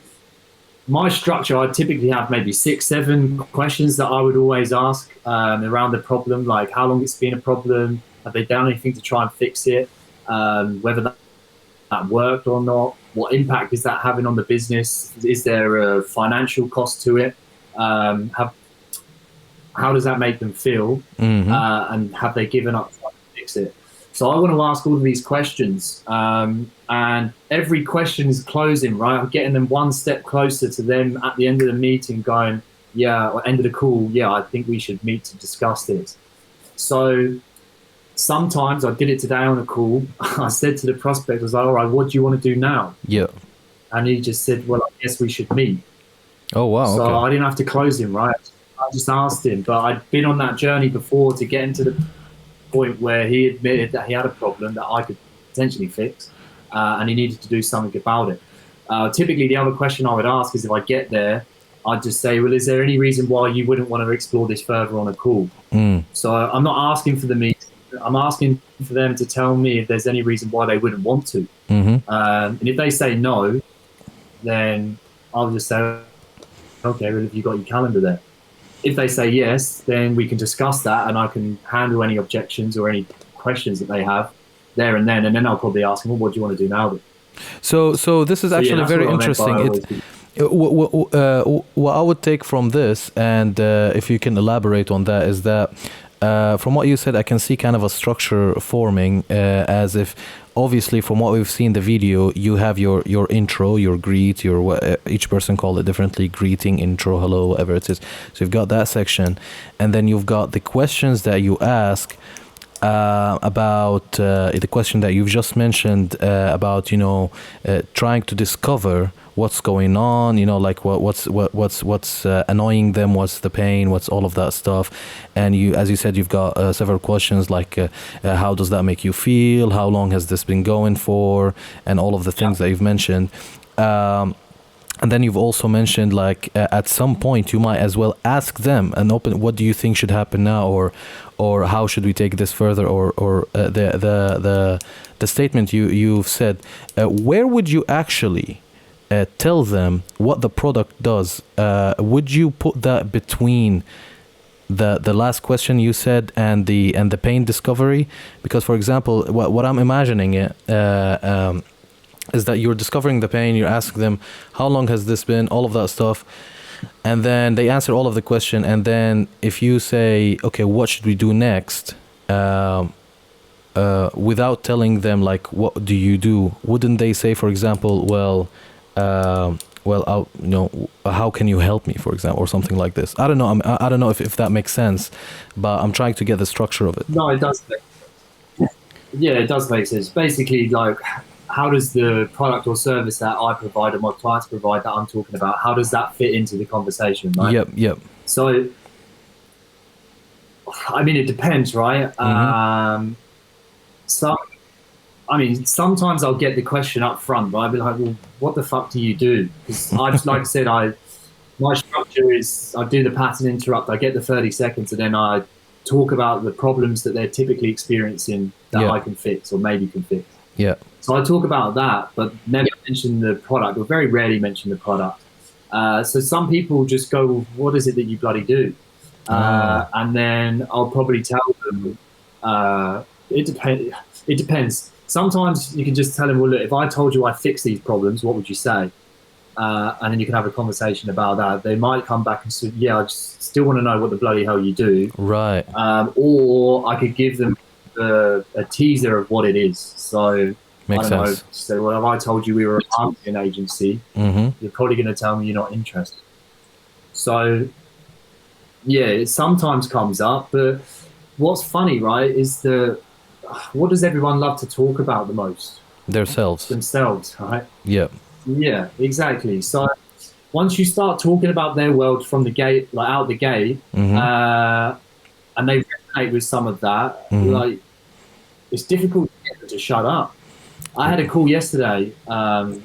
my structure, I typically have maybe 6-7 questions that I would always ask around the problem, like how long it's been a problem, have they done anything to try and fix it, whether that worked or not, what impact is that having on the business, is there a financial cost to it, how does that make them feel, and have they given up trying to fix it? So I want to ask all of these questions, and every question is closing, right? I'm getting them one step closer to them at the end of the meeting going, yeah, or end of the call, yeah, I think we should meet to discuss this. So sometimes I did it today on a call. I said to the prospect, I was like, all right, what do you want to do now? Yeah. And he just said, well, I guess we should meet. Oh, wow. So okay. I didn't have to close him, right? I just asked him, but I'd been on that journey before to get into the point where he admitted that he had a problem that I could potentially fix, and he needed to do something about it. Typically, the other question I would ask is if I get there, I'd just say, well, is there any reason why you wouldn't want to explore this further on a call? So I'm not asking for the meeting. I'm asking for them to tell me if there's any reason why they wouldn't want to. And if they say no, then I'll just say, okay, well, have you got your calendar there? If they say yes, then we can discuss that, and I can handle any objections or any questions that they have there and then I'll probably ask them, well, what do you want to do now then? So this is actually very interesting. What I would take from this, and if you can elaborate on that, is that from what you said, I can see kind of a structure forming, as if obviously from what we've seen in the video, you have your intro, your greet, each person called it differently, greeting, intro, hello, whatever it is. So you've got that section, and then you've got the questions that you ask about the question that you've just mentioned about trying to discover what's going on, like what's annoying them, what's the pain, what's all of that stuff. And you, as you said, you've got several questions like how does that make you feel, how long has this been going for, and all of the things that you've mentioned. And then you've also mentioned, like, at some point you might as well ask them and open, what do you think should happen now, or how should we take this further, or the statement you've said. Where would you actually tell them what the product does? Would you put that between the last question you said and the pain discovery? Because, for example, what I'm imagining is that you're discovering the pain, you're asking them, how long has this been, all of that stuff, and then they answer all of the question, and then if you say, okay, what should we do next, without telling them, like, what do you do, wouldn't they say, for example, how can you help me, for example, or something like this? I don't know. I don't know if that makes sense, but I'm trying to get the structure of it. No, it does. Yeah, it does make sense. Basically, like, how does the product or service that I provide or my clients provide that I'm talking about, how does that fit into the conversation, right? Yep. So, I mean, it depends, right? Sometimes I'll get the question up front, right? I'll be like, well, what the fuck do you do? Because like I said, my structure is I do the pattern interrupt, I get the 30 seconds, and then I talk about the problems that they're typically experiencing that I can fix or maybe can fix. Yeah. So I talk about that, but never mention the product, or very rarely mention the product. So some people just go, well, what is it that you bloody do? And then I'll probably tell them, it depends. it depends. Sometimes you can just tell them, well, look, if I told you I fix these problems, what would you say? And then you can have a conversation about that. They might come back and say, yeah, I just still want to know what the bloody hell you do. Right. Or I could give them a teaser of what it is. So, Makes I don't sense. know. So, well, if I told you we were a marketing agency, you're probably going to tell me you're not interested. So, yeah, it sometimes comes up. But what's funny, right, is what does everyone love to talk about the most? Themselves, right? Yeah. Yeah, exactly. So once you start talking about their world from the gate, like out the gate, and they resonate with some of that, like it's difficult to get them to shut up. I had a call yesterday, and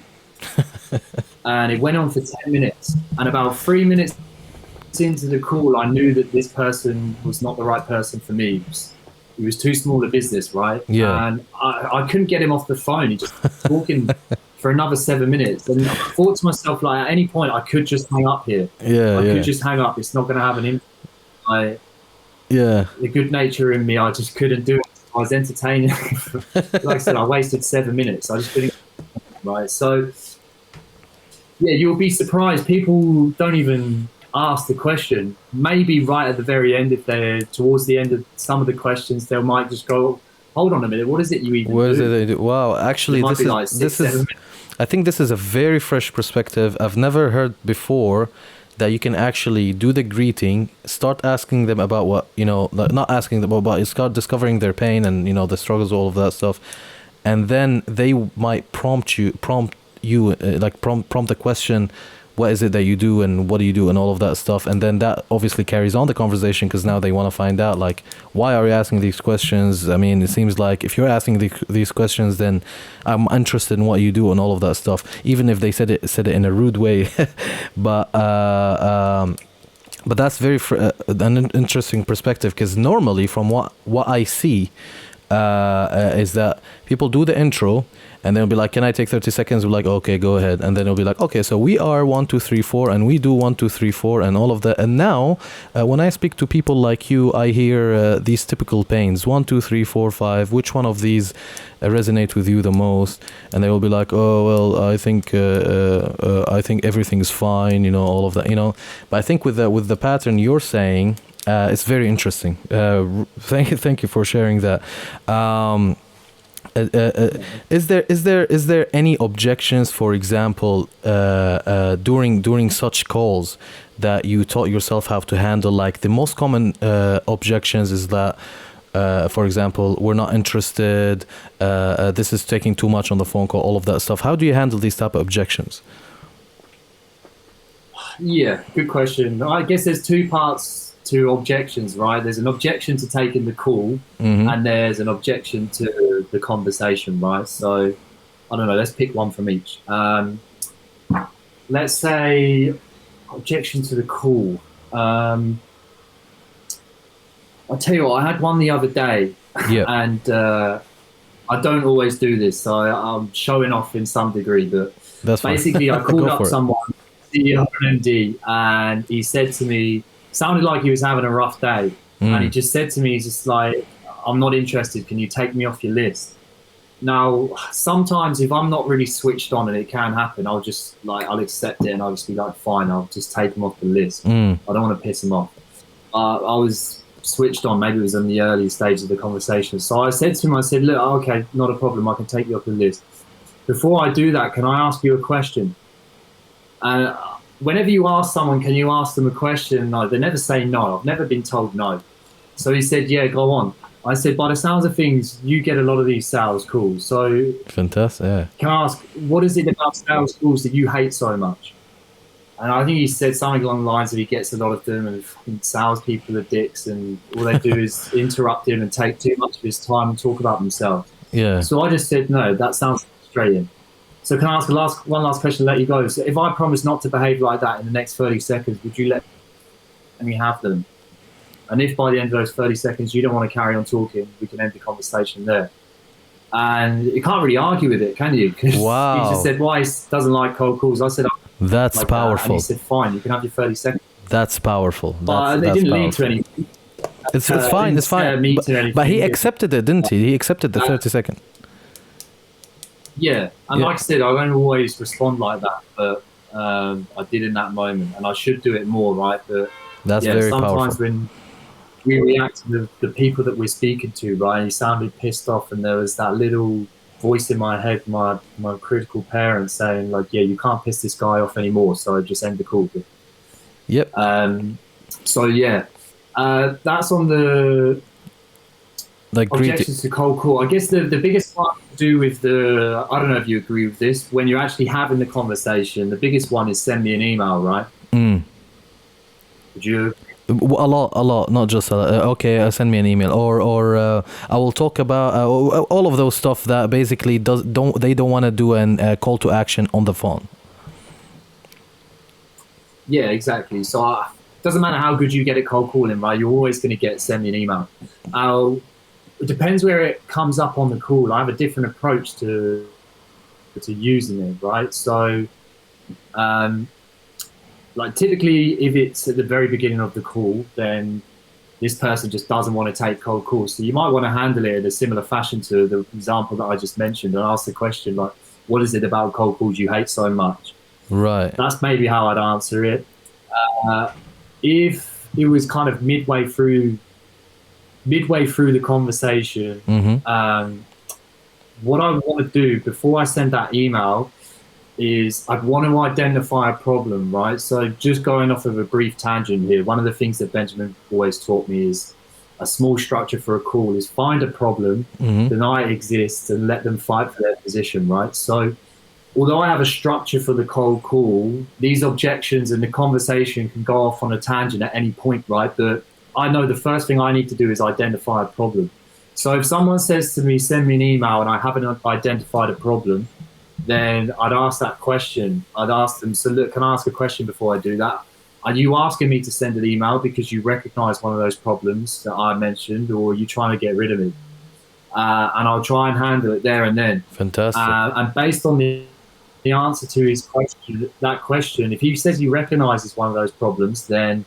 it went on for 10 minutes, and about 3 minutes into the call, I knew that this person was not the right person for me. He was too small a business, right? Yeah. And I couldn't get him off the phone. He just talking for another 7 minutes. And I thought to myself, like, at any point, I could just hang up here. I could just hang up. It's not going to have an impact. The good nature in me, I just couldn't do it. I was entertaining. Like I said, I wasted 7 minutes. I just couldn't. Right. So, yeah, you'll be surprised. People don't even ask the question. Maybe right at the very end, if they're towards the end of some of the questions, they might just go, hold on a minute, what is it you even do? Wow, actually, this is I think this is a very fresh perspective. I've never heard before that you can actually do the greeting, start asking them about what, not asking them about, start discovering their pain and, the struggles, all of that stuff. And then they might prompt you, prompt the question, what is it that you do and what do you do and all of that stuff. And then that obviously carries on the conversation because now they want to find out, like, why are you asking these questions? I mean, it seems like if you're asking these questions, then I'm interested in what you do and all of that stuff, even if they said it in a rude way. But that's very an interesting perspective, because normally from what I see is that people do the intro and they'll be like, can I take 30 seconds? We're like, okay, go ahead. And then it'll be like, okay, so we are 1, 2, 3, 4, and we do 1, 2, 3, 4, and all of that. And now, when I speak to people like you, I hear these typical pains: 1, 2, 3, 4, 5. Which one of these resonate with you the most? And they will be like, oh, well, I think everything's fine, all of that, But I think with the pattern you're saying, it's very interesting. Thank you for sharing that. Is there any objections, for example, during such calls that you taught yourself how to handle? Like, the most common objections is that, for example, we're not interested, this is taking too much on the phone call, all of that stuff. How do you handle these type of objections? Yeah, good question. I guess there's two parts to objections, right? There's an objection to taking the call, and there's an objection to the conversation, right? So, I don't know, let's pick one from each. Let's say objection to the call. I'll tell you what, I had one the other day, and I don't always do this, so I'm showing off in some degree, but basically I called up someone, CEO and MD, and he said to me, sounded like he was having a rough day, and he just said to me, he's just like, I'm not interested, can you take me off your list? Now, sometimes if I'm not really switched on, and it can happen, I'll accept it, and I'll just be like, fine, I'll just take him off the list. I don't want to piss him off. I was switched on, maybe it was in the early stage of the conversation. So I said to him, I said, look, okay, not a problem, I can take you off the list. Before I do that, can I ask you a question? And whenever you ask someone, can you ask them a question? No, they never say no. I've never been told no. So he said, yeah, go on. I said, by the sounds of things, you get a lot of these sales calls. So fantastic. Yeah. Can I ask, what is it about sales calls that you hate so much? And I think he said something along the lines of he gets a lot of them, and fucking salespeople are dicks, and all they do is interrupt him and take too much of his time and talk about themselves. Yeah. So I just said, no, that sounds frustrating. So can I ask one last question, let you go? So if I promise not to behave like that in the next 30 seconds, would you let me have them? And if by the end of those 30 seconds you don't want to carry on talking, we can end the conversation there. And you can't really argue with it, can you? Wow. He just said, why he doesn't like cold calls. I said, that's like powerful. That. And he said, fine, you can have your 30 seconds. That's powerful. But they didn't lead to anything. It's fine. It's fine. But he accepted it, didn't he? He accepted the 30-second. Yeah, and like I said, I don't always respond like that, but I did in that moment, and I should do it more, right? But that's very sometimes powerful. when we react to the people that we're speaking to, right? He sounded pissed off, and there was that little voice in my head, my critical parent saying, like, yeah, you can't piss this guy off anymore, so I just end the call. Yep. So yeah, that's on the objections to cold call. I guess the biggest one to do with the, I don't know if you agree with this, when you're actually having the conversation, the biggest one is send me an email, right? Would you? A lot, not just okay. Send me an email, or I will talk about all of those stuff that basically they don't want to do a call to action on the phone. Yeah, exactly. So it doesn't matter how good you get at cold calling, right? You're always going to get send me an email. It depends where it comes up on the call. I have a different approach to using it, right? So, like typically, if it's at the very beginning of the call, then this person just doesn't want to take cold calls. So you might want to handle it in a similar fashion to the example that I just mentioned and ask the question like, what is it about cold calls you hate so much? Right. That's maybe how I'd answer it. If it was kind of midway through the conversation, what I want to do before I send that email is I'd want to identify a problem, right? So just going off of a brief tangent here, one of the things that Benjamin always taught me is a small structure for a call is find a problem, deny it exists, and let them fight for their position, right? So although I have a structure for the cold call, these objections and the conversation can go off on a tangent at any point, right? But I know the first thing I need to do is identify a problem. So if someone says to me, send me an email, and I haven't identified a problem, then I'd ask that question. I'd ask them, so look, can I ask a question before I do that? Are you asking me to send an email because you recognize one of those problems that I mentioned, or are you trying to get rid of it? And I'll try and handle it there and then. Fantastic. And based on the answer to his question, if he says he recognizes one of those problems, then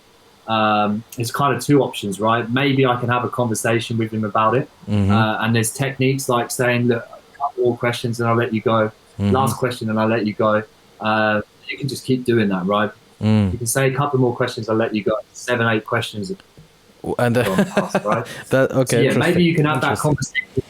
it's kind of two options, right? Maybe I can have a conversation with him about it. And there's techniques like saying, look, a couple more questions and I'll let you go. Last question and I'll let you go. You can just keep doing that, right? You can say a couple more questions, I'll let you go. 7, 8 questions. And right? Okay. So, yeah, maybe you can have that conversation.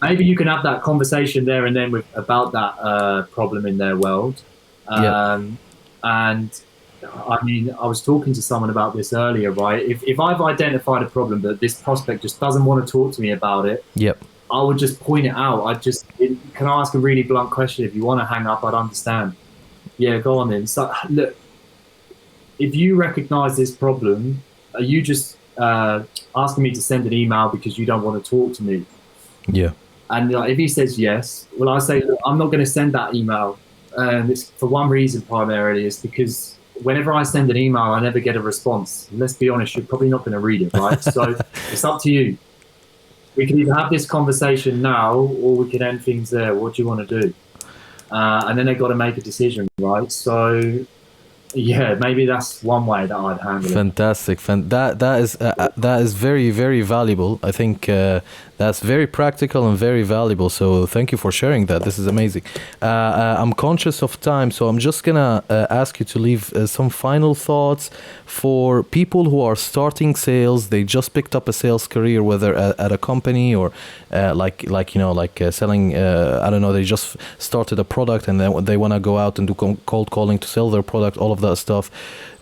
Maybe you can have that conversation there and then about that problem in their world. And I mean, I was talking to someone about this earlier, right? If I've identified a problem that this prospect just doesn't want to talk to me about it, I would just point it out. Can I ask a really blunt question? If you want to hang up, I'd understand. Yeah, go on then. So look, if you recognize this problem, are you just asking me to send an email because you don't want to talk to me? Yeah. And if he says yes, well, I say, look, I'm not going to send that email. And it's for one reason primarily, is because whenever I send an email, I never get a response. Let's be honest, you're probably not going to read it, right? So it's up to you. We can either have this conversation now or we can end things there. What do you want to do? And then they've got to make a decision, right? So, yeah, maybe that's one way that I'd handle it. Fantastic. That is very, very valuable. I think that's very practical and very valuable. So thank you for sharing that. This is amazing. I'm conscious of time, so I'm just gonna ask you to leave some final thoughts for people who are starting sales. They just picked up a sales career, whether at a company or selling. I don't know. They just started a product and then they want to go out and do cold calling to sell their product. All of that stuff.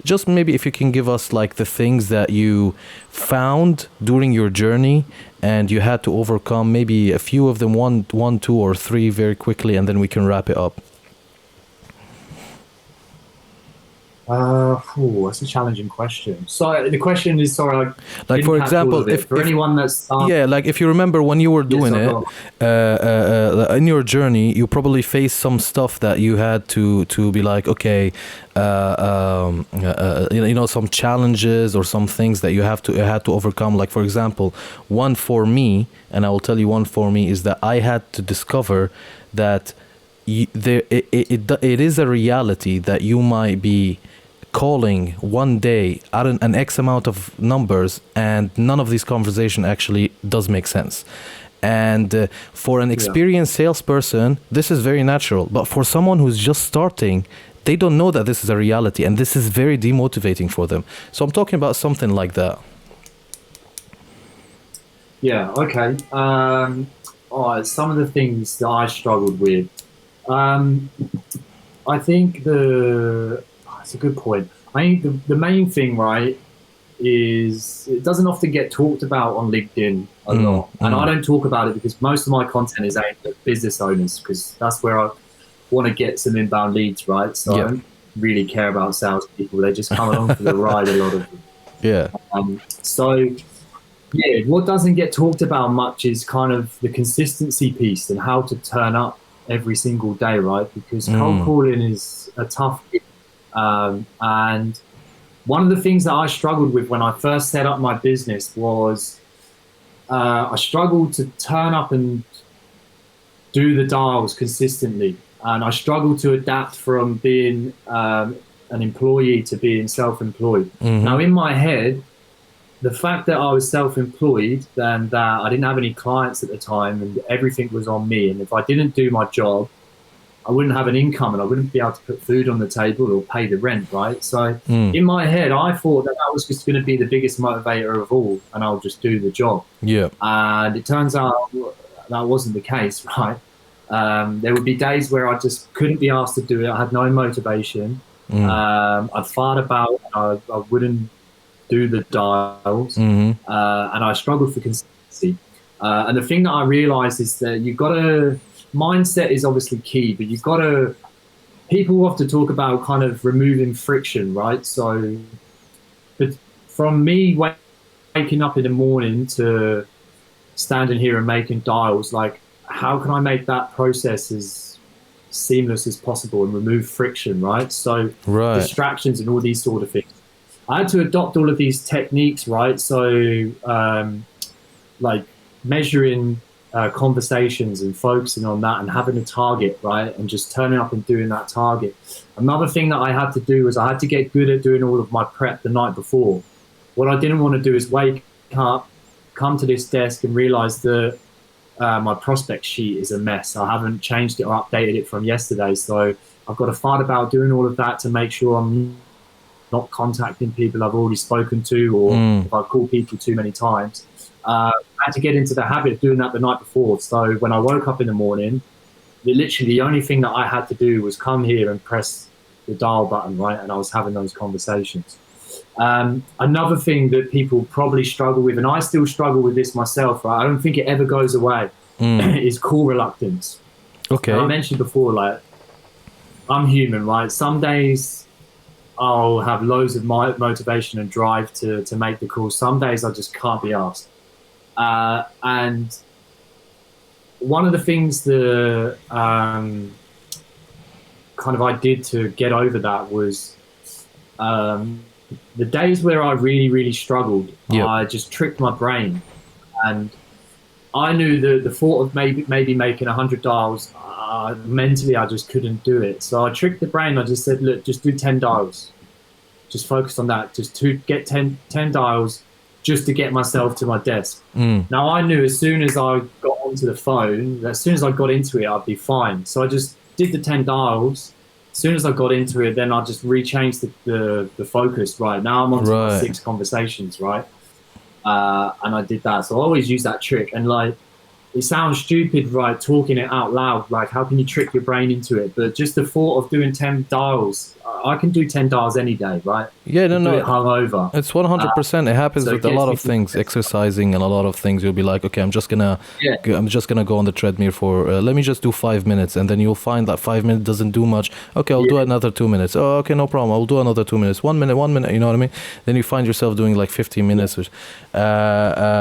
Just maybe if you can give us like the things that you found during your journey and you had to overcome, maybe a few of them, one, 2, or 3 very quickly, and then we can wrap it up. That's a challenging question. So the question is, sorry, like for example, if anyone that's like if you remember when you were doing in your journey, you probably faced some stuff that you had to be like, okay, some challenges or some things that you had to overcome. Like for example, one for me, and I will tell you one for me, is that I had to discover that it is a reality that you might be calling one day at an X amount of numbers, and none of these conversation actually does make sense. And for an experienced salesperson, this is very natural. But for someone who's just starting, they don't know that this is a reality, and this is very demotivating for them. So I'm talking about something like that. Yeah, okay. All right, some of the things that I struggled with. I think that's a good point. I think the main thing, right, is it doesn't often get talked about on LinkedIn a lot. And I don't talk about it because most of my content is aimed at business owners, because that's where I want to get some inbound leads, right? So I don't really care about salespeople. They just come along for the ride, a lot of them. Yeah. What doesn't get talked about much is kind of the consistency piece and how to turn up every single day, right? Because cold calling is a tough gig. And one of the things that I struggled with when I first set up my business was I struggled to turn up and do the dials consistently. And I struggled to adapt from being an employee to being self-employed. Now, in my head, the fact that I was self-employed and that I didn't have any clients at the time and everything was on me, and if I didn't do my job, I wouldn't have an income and I wouldn't be able to put food on the table or pay the rent, right? So in my head, I thought that was just going to be the biggest motivator of all, and I'll just do the job. Yeah. And it turns out that wasn't the case, right? There would be days where I just couldn't be asked to do it. I had no motivation. I'd fart about, I wouldn't do the dials, and I struggled for consistency. And the thing that I realized is that you've got to, mindset is obviously key, but you've got to, people often talk about kind of removing friction, right? So, but from me waking up in the morning to standing here and making dials, like, how can I make that process as seamless as possible and remove friction, right? So distractions and all these sort of things. I had to adopt all of these techniques, right? So like measuring conversations and focusing on that and having a target, right? And just turning up and doing that target. Another thing that I had to do was I had to get good at doing all of my prep the night before. What I didn't want to do is wake up, come to this desk and realize that my prospect sheet is a mess. I haven't changed it or updated it from yesterday. So I've got to fight about doing all of that to make sure I'm not contacting people I've already spoken to, or if I call people too many times. I had to get into the habit of doing that the night before. So when I woke up in the morning, literally the only thing that I had to do was come here and press the dial button, right? And I was having those conversations. Another thing that people probably struggle with, and I still struggle with this myself, right? I don't think it ever goes away, is call reluctance. Okay. And I mentioned before, like, I'm human, right? Some days I'll have loads of motivation and drive to make the call. Some days I just can't be asked. And one of the things that kind of I did to get over that was the days where I really, really struggled, I just tricked my brain. And I knew that the thought of maybe making 100 dials, mentally I just couldn't do it. So I tricked the brain. I just said, look, just do 10 dials. Just focus on that. Just to get 10 dials just to get myself to my desk. Now I knew as soon as I got onto the phone, as soon as I got into it, I'd be fine. So I just did the 10 dials. As soon as I got into it, then I just rechanged the focus. Right now I'm on to my 6 conversations, right? And I did that. So I always use that trick. And like, it sounds stupid, right, talking it out loud, like how can you trick your brain into it? But just the thought of doing 10 dials, I can do 10 dials any day, right? Yeah, no, hungover. It's 100%. It happens with a lot of things, exercising and a lot of things. You'll be like, okay, I'm just gonna go on the treadmill for, let me just do 5 minutes. And then you'll find that 5 minutes doesn't do much. Okay, I'll do another 2 minutes. Oh, okay, no problem. I'll do another 2 minutes. 1 minute, you know what I mean? Then you find yourself doing like 15 minutes. Which, that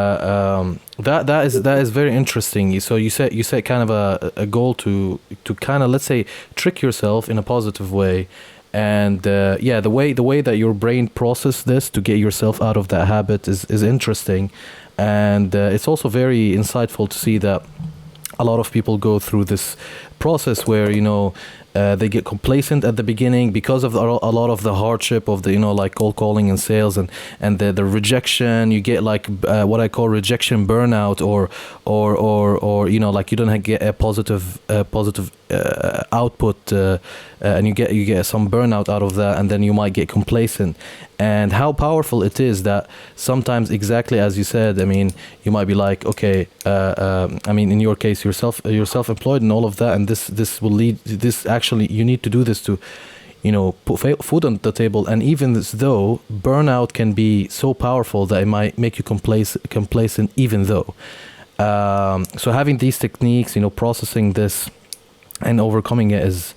is very interesting. So you set kind of a goal to kind of, let's say, trick yourself in a positive way. And the way that your brain processes this to get yourself out of that habit is interesting. And it's also very insightful to see that a lot of people go through this process where, you know, they get complacent at the beginning because of a lot of the hardship of the, you know, like cold calling and sales, and the rejection. You get like what I call rejection burnout, or you know, like you don't get a positive output, and you get some burnout out of that, and then you might get complacent. And how powerful it is that sometimes, exactly as you said, I mean, you might be like, okay, I mean, in your case, you're self-employed and all of that, and this will lead, this actually, you need to do this to, you know, put food on the table. And even though burnout can be so powerful that it might make you complacent, even though. So having these techniques, you know, processing this and overcoming it is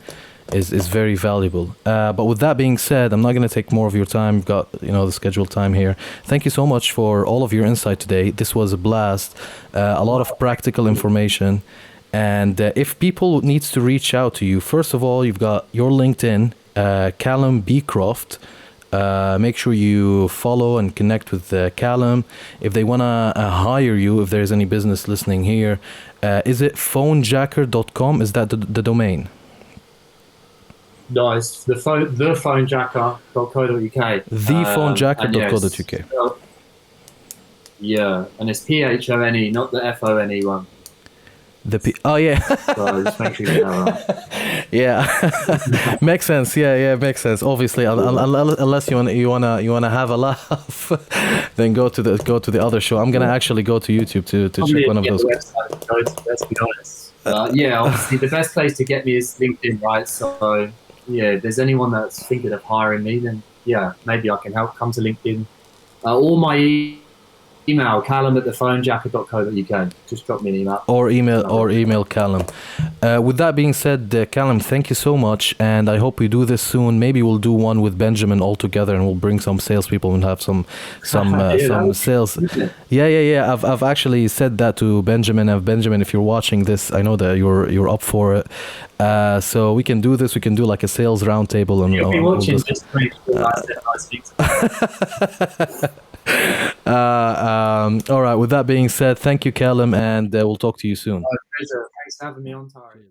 very valuable. But with that being said, I'm not going to take more of your time. We've got, you know, the scheduled time here. Thank you so much for all of your insight today. This was a blast. A lot of practical information. And if people needs to reach out to you, first of all, you've got your LinkedIn, Callum Beecroft. Make sure you follow and connect with Callum. If they want to hire you, if there's any business listening here, is it phonejacker.com? Is that the domain? No, it's thePhoneJacker.co.uk. ThePhoneJacker.co.uk. Yeah, and it's PHONE, not the FONE one. Oh yeah. So just make sure you get that right. Yeah. Makes sense. Yeah, makes sense. Obviously, unless you wanna have a laugh, then go to the other show. I'm gonna actually go to YouTube to check one of those. Let's be honest. Yeah, obviously the best place to get me is LinkedIn, right? So yeah, if there's anyone that's thinking of hiring me, then yeah, maybe I can help. Come to LinkedIn. Or my email, callum@thePhoneJacker.co.uk. Just drop me an email. Or email Callum. With that being said, Callum, thank you so much, and I hope we do this soon. Maybe we'll do one with Benjamin all together, and we'll bring some salespeople and have some sales. Yeah. I've actually said that to Benjamin. Benjamin, if you're watching this, I know that you're up for it. So we can do this. We can do like a sales roundtable, and you'll be watching this week. All right. With that being said, thank you, Callum, and we'll talk to you soon. My pleasure. Thanks for having me on, Tari.